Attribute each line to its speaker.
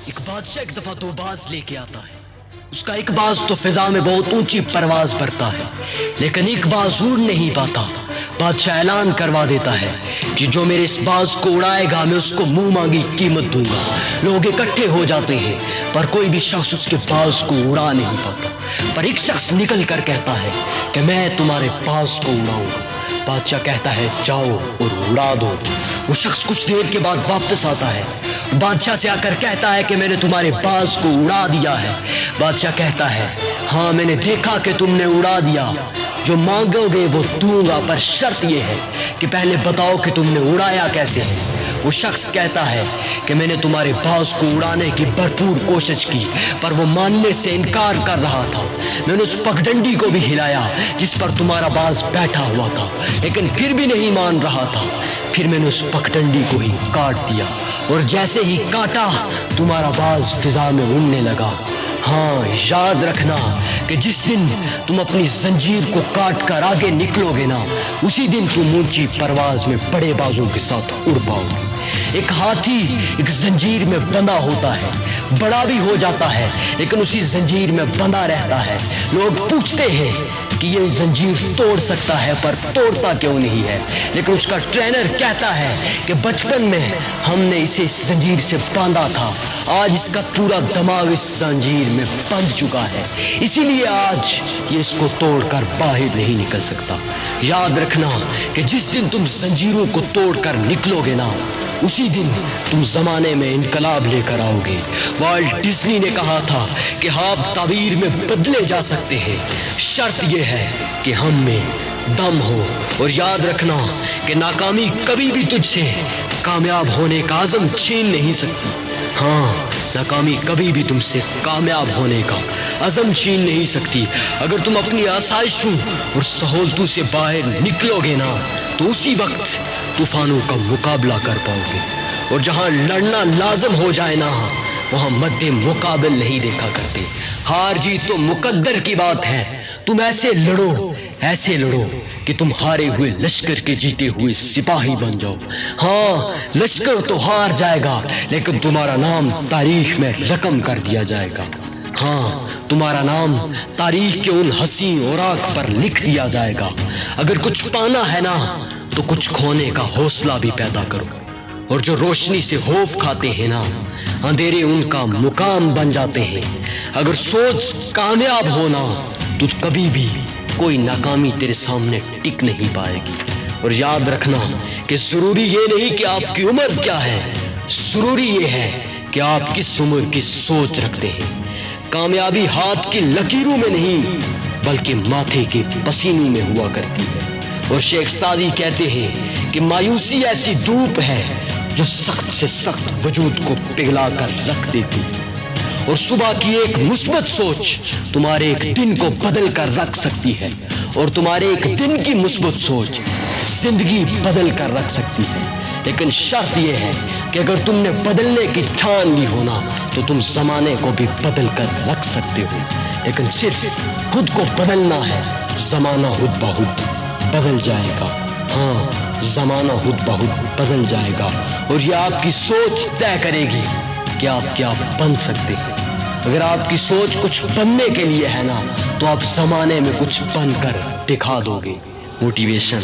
Speaker 1: ایک بادشاہ ایک دفعہ دو باز لے کے آتا ہے. اس کا ایک باز تو فضا میں بہت اونچی پرواز کرتا ہے، لیکن ایک باز اڑ نہیں پاتا. بادشاہ اعلان کروا دیتا ہے کہ جو میرے اس باز کو اڑائے گا میں اس کو منہ مانگی قیمت دوں گا. لوگ اکٹھے ہو جاتے ہیں پر کوئی بھی شخص اس کے باز کو اڑا نہیں پاتا. پر ایک شخص نکل کر کہتا ہے کہ میں تمہارے باز کو اڑاؤں گا. بادشاہ کہتا ہے جاؤ اور اڑا دو. وہ شخص کچھ دیر کے بعد واپس آتا ہے، بادشاہ سے آ کر کہتا ہے کہ میں نے تمہارے باز کو اڑا دیا ہے. بادشاہ کہتا ہے ہاں میں نے دیکھا کہ تم نے اڑا دیا، جو مانگو گے وہ دوں گا، پر شرط یہ ہے کہ پہلے بتاؤ کہ تم نے اڑایا کیسے ہے. وہ شخص کہتا ہے کہ میں نے تمہارے باز کو اڑانے کی بھرپور کوشش کی پر وہ ماننے سے انکار کر رہا تھا. میں نے اس پگڈنڈی کو بھی ہلایا جس پر تمہارا باز بیٹھا ہوا تھا، لیکن پھر بھی نہیں مان رہا تھا. پھر میں نے اس پگڈنڈی کو ہی کاٹ دیا اور جیسے ہی کاٹا تمہارا باز فضا میں اڑنے لگا. ہاں یاد رکھنا کہ جس دن تم اپنی زنجیر کو کاٹ کر آگے نکلو گے نا، اسی دن تم اونچی پرواز میں بڑے بازوں کے ساتھ اڑ پاؤ گے. ایک ہاتھی ایک زنجیر میں بندھا ہوتا ہے، بڑا بھی ہو جاتا ہے لیکن اسی زنجیر میں بندھا رہتا ہے. لوگ پوچھتے ہیں کہ یہ زنجیر توڑ سکتا ہے پر توڑتا کیوں نہیں ہے، لیکن اس کا ٹرینر کہتا ہے کہ بچپن میں ہم نے اسے اس زنجیر سے باندھا تھا، آج اس کا پورا دماغ اس زنجیر میں بندھ چکا ہے، اسی لیے آج یہ اس کو توڑ کر باہر نہیں نکل سکتا. یاد رکھنا کہ جس دن تم زنجیروں کو توڑ کر نکلو گے نا، اسی دن تم زمانے میں انقلاب لے کر آؤ گے. والٹ ڈزنی نے کہا تھا کہ آپ تعبیر میں بدلے جا سکتے ہیں، شرط یہ ہے کہ ہم میں دم ہو. اور یاد رکھنا کہ ناکامی کبھی بھی تجھ سے کامیاب ہونے کا عزم چھین نہیں سکتی. ہاں ناکامی کبھی بھی تم سے کامیاب ہونے کا عزم چھین نہیں سکتی. اگر تم اپنی آسائشوں اور سہولتوں سے باہر نکلو گے نا تو اسی وقت طوفانوں کا مقابلہ کر پاؤ گے. اور جہاں لڑنا لازم ہو جائے نا وہاں مد مقابل نہیں دیکھا کرتے. ہار جیت تو مقدر کی بات ہے. تم ایسے لڑو کہ تم ہارے ہوئے لشکر کے جیتے ہوئے سپاہی بن جاؤ. ہاں لشکر تو ہار جائے گا لیکن تمہارا نام تاریخ میں رقم کر دیا جائے گا. ہاں تمہارا نام تاریخ کے ان حسین اوراق پر لکھ دیا جائے گا. اگر کچھ پانا ہے نا تو کچھ کھونے کا حوصلہ بھی پیدا کرو. اور جو روشنی سے خوف کھاتے ہیں نا، اندھیرے ان کا مقام بن جاتے ہیں. اگر سوچ کامیاب ہونا تو کبھی بھی کوئی ناکامی تیرے سامنے ٹک نہیں پائے گی. اور یاد رکھنا کہ ضروری یہ نہیں کہ آپ کی عمر کیا ہے، ضروری یہ ہے کہ آپ کس عمر کی سوچ رکھتے ہیں. کامیابی ہاتھ کی لکیروں میں نہیں بلکہ ماتھے کے پسینوں میں ہوا کرتی ہے. اور شیخ سعدی کہتے ہیں کہ مایوسی ایسی دھوپ ہے جو سخت سے سخت وجود کو پگھلا کر رکھ دیتی ہے، اور صبح کی ایک مثبت سوچ تمہارے ایک دن کو بدل کر رکھ سکتی ہے، اور تمہارے ایک دن کی مثبت سوچ زندگی بدل کر رکھ سکتی ہے. لیکن شرط یہ ہے کہ اگر تم نے بدلنے کی ٹھان لی ہونا تو تم زمانے کو بھی بدل کر رکھ سکتے ہو. لیکن صرف خود کو بدلنا ہے، زمانہ خود بخود بدل جائے گا. ہاں زمانہ خود بخود بدل جائے گا اور یہ آپ کی سوچ طے کرے گی کہ آپ کیا بن سکتے ہیں. اگر آپ کی سوچ کچھ بننے کے لیے ہے نا تو آپ زمانے میں کچھ بن کر دکھا دو گے. موٹیویشن